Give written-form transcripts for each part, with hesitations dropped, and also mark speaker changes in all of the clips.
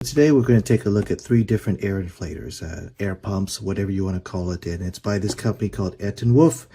Speaker 1: Today we're going to take a look at 3 different air inflators, air pumps, whatever you want to call it, and it's by this company called ETENWOLF,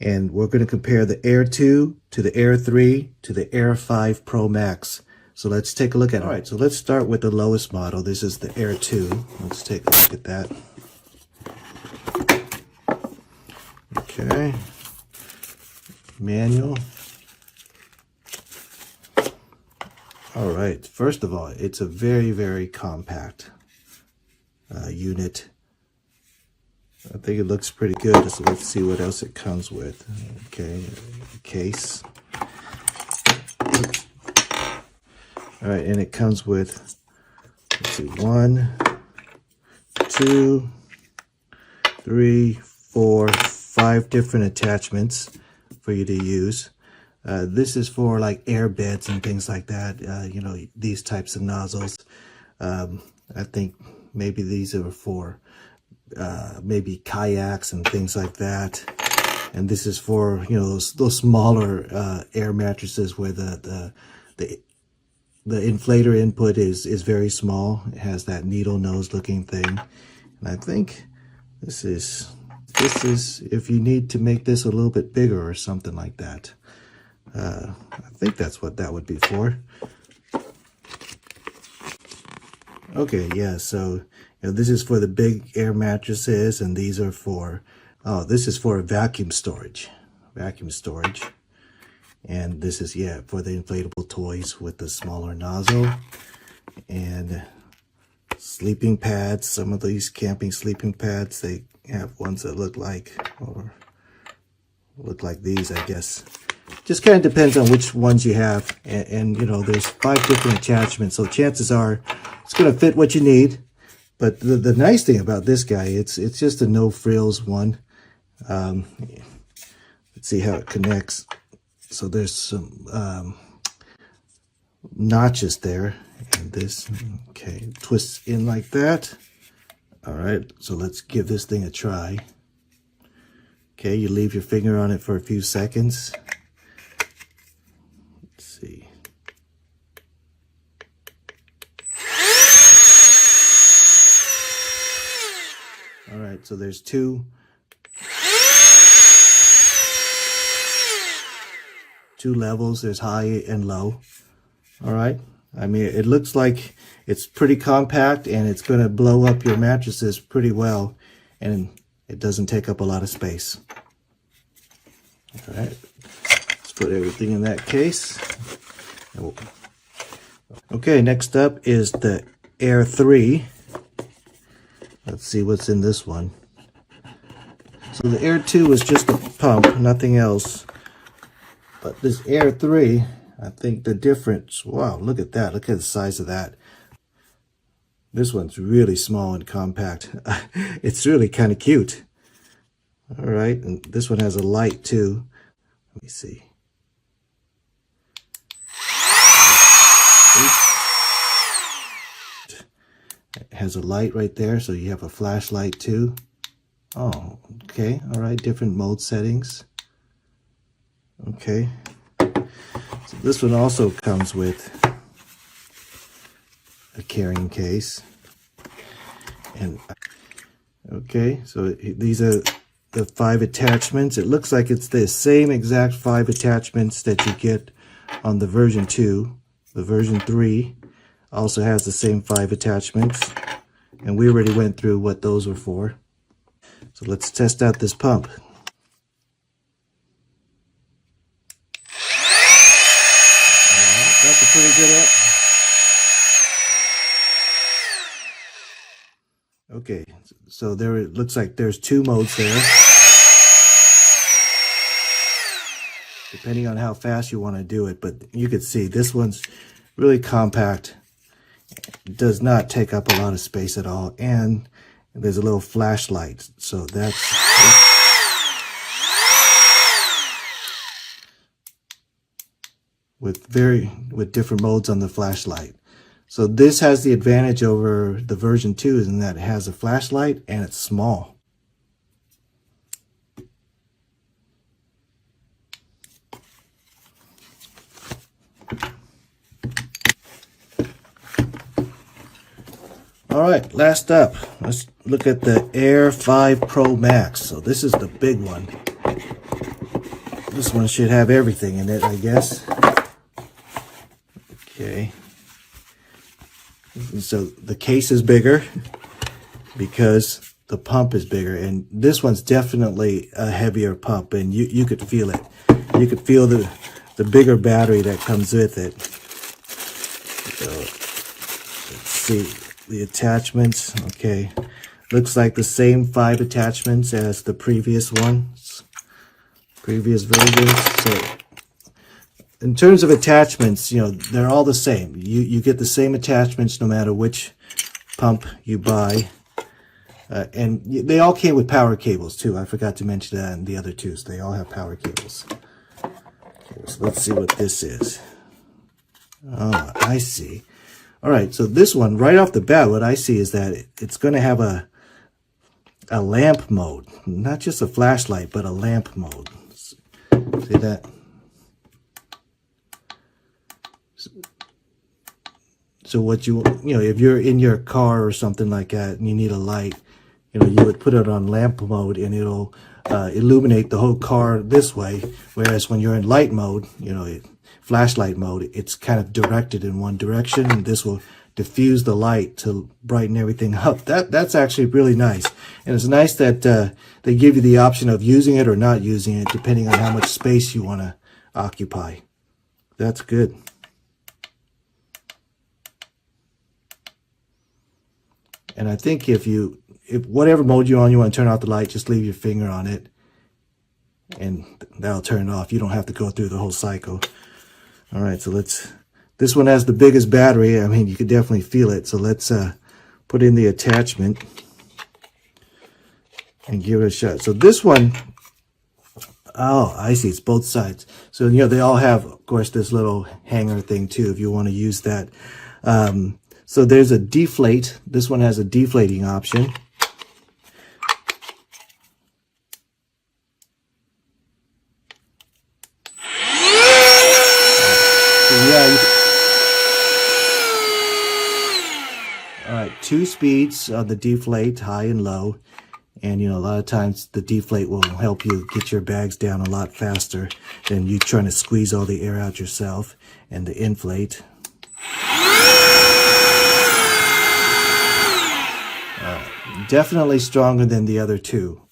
Speaker 1: and we're going to compare the Air 2 to the Air 3 to the Air 5 Pro Max. So let's take a look at it. All right, so let's start with the lowest model. This is the Air 2. Let's take a look at that. Okay. Manual. All right, first of all, it's a very, very compact unit. I think it looks pretty good, so let's see what else it comes with. Okay, case. All right, and it comes with, let's see, 1, 2, 3, 4, 5 different attachments for you to use. This is for like air beds and things like that, you know, these types of nozzles. I think maybe these are for maybe kayaks and things like that. And this is for, you know, those smaller air mattresses where the inflator input is very small. It has that needle nose looking thing. And I think this is if you need to make this a little bit bigger or something like that. I think that's what that would be for. Okay, yeah, so you know, this is for the big air mattresses, and these are for, oh, this is for vacuum storage. And this is, yeah, for the inflatable toys with the smaller nozzle. And sleeping pads, some of these camping sleeping pads, they have ones that look like these, I guess. Just kind of depends on which ones you have, and you know, there's 5 different attachments, so chances are it's going to fit what you need. But the nice thing about this guy, it's just a no frills one. Let's see how it connects. So there's some notches there, and this, okay, twists in like that. All right, so let's give this thing a try. Okay, you leave your finger on it for a few seconds. See. All right, so there's two levels. There's high and low. All right, I mean, it looks like it's pretty compact, and it's going to blow up your mattresses pretty well, and it doesn't take up a lot of space. All right, let's put everything in that case. Okay, next up is the Air 3. Let's see what's in this one. So the Air 2 is just a pump, nothing else. But this Air 3, I think the difference, wow, look at that. Look at the size of that. This one's really small and compact. It's really kind of cute. All right, and this one has a light too. Let me see. It has a light right there, so you have a flashlight too. Oh, okay, all right, different mode settings. Okay, so this one also comes with a carrying case. And okay, so these are the 5 attachments. It looks like it's the same exact 5 attachments that you get on the version 2. The version 3 also has the same 5 attachments, and we already went through what those were for. So let's test out this pump. That's a pretty good Okay, so there it looks like there's 2 modes there. Depending on how fast you want to do it, but you can see this one's really compact. It does not take up a lot of space at all, and there's a little flashlight, so that's with different modes on the flashlight. So this has the advantage over the version 2 in that it has a flashlight and it's small. All right, last up, let's look at the Air 5 Pro Max. So this is the big one. This one should have everything in it, I guess. Okay. So the case is bigger because the pump is bigger, and this one's definitely a heavier pump, and you could feel it. You could feel the bigger battery that comes with it. So let's see the attachments. Okay, looks like the same 5 attachments as the previous ones, previous versions. So in terms of attachments, you know, they're all the same. You get the same attachments no matter which pump you buy. And they all came with power cables too. I forgot to mention that in the other two. So they all have power cables. Okay, so let's see what this is. Oh, I see. All right, so this one, right off the bat, what I see is that it's going to have a lamp mode. Not just a flashlight, but a lamp mode. See that? So what you know, if you're in your car or something like that and you need a light, you know, you would put it on lamp mode and it'll illuminate the whole car this way. Whereas when you're in light mode, you know, flashlight mode, it's kind of directed in one direction, and this will diffuse the light to brighten everything up. That's actually really nice. And it's nice that they give you the option of using it or not using it, depending on how much space you want to occupy. That's good. And I think if whatever mode you're on, you want to turn off the light, just leave your finger on it and that'll turn it off. You don't have to go through the whole cycle. All right, so this one has the biggest battery. I mean, you can definitely feel it. So let's put in the attachment and give it a shot. So this one, oh, I see, it's both sides. So, you know, they all have, of course, this little hanger thing too, if you want to use that. So there's a deflate. This one has a deflating option. So yeah, all right, 2 speeds on the deflate, high and low. And, you know, a lot of times the deflate will help you get your bags down a lot faster than you trying to squeeze all the air out yourself. And the inflate. Definitely stronger than the other two.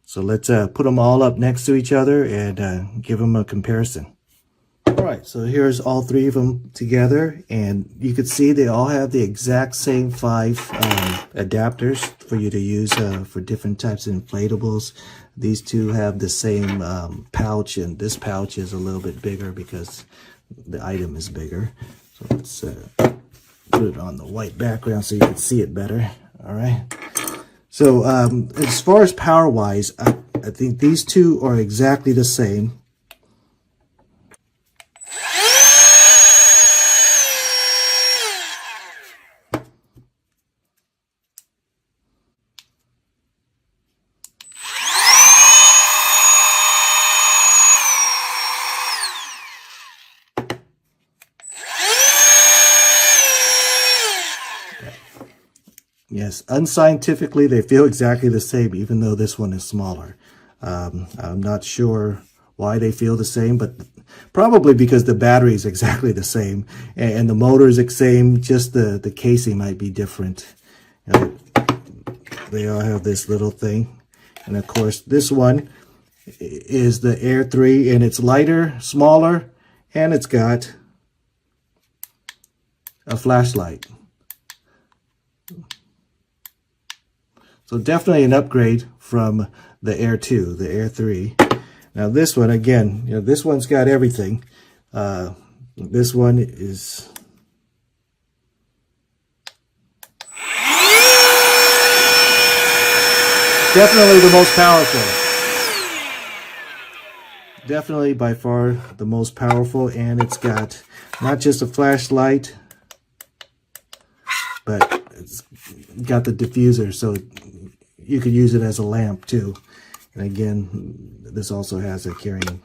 Speaker 1: So let's put them all up next to each other and give them a comparison. All right, so here's all 3 of them together, and you can see they all have the exact same 5 adapters for you to use for different types of inflatables. These 2 have the same pouch, and this pouch is a little bit bigger because the item is bigger. So let's put it on the white background so you can see it better. All right. So as far as power-wise, I think these 2 are exactly the same. Yes, unscientifically, they feel exactly the same, even though this one is smaller. I'm not sure why they feel the same, but probably because the battery is exactly the same and the motor is the same, just the casing might be different. They all have this little thing. And of course, this one is the Air 3, and it's lighter, smaller, and it's got a flashlight. So definitely an upgrade from the Air 2, the Air 3. Now this one, again, you know, this one's got everything. This one is definitely the most powerful. Definitely by far the most powerful, and it's got not just a flashlight, but it's got the diffuser, so you could use it as a lamp too. And again, this also has a carrying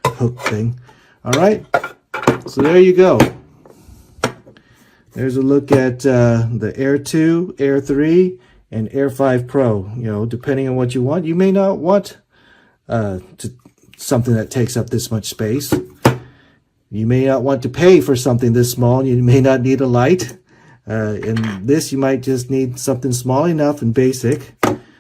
Speaker 1: hook thing. All right, so there you go. There's a look at the Air 2, Air 3, and Air 5 Pro. You know, depending on what you want. You may not want something that takes up this much space. You may not want to pay for something this small. You may not need a light. In this, you might just need something small enough and basic.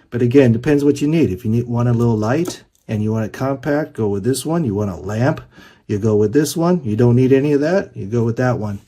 Speaker 1: But again, depends what you need. If you want a little light and you want it compact, go with this one. You want a lamp, you go with this one. You don't need any of that, you go with that one.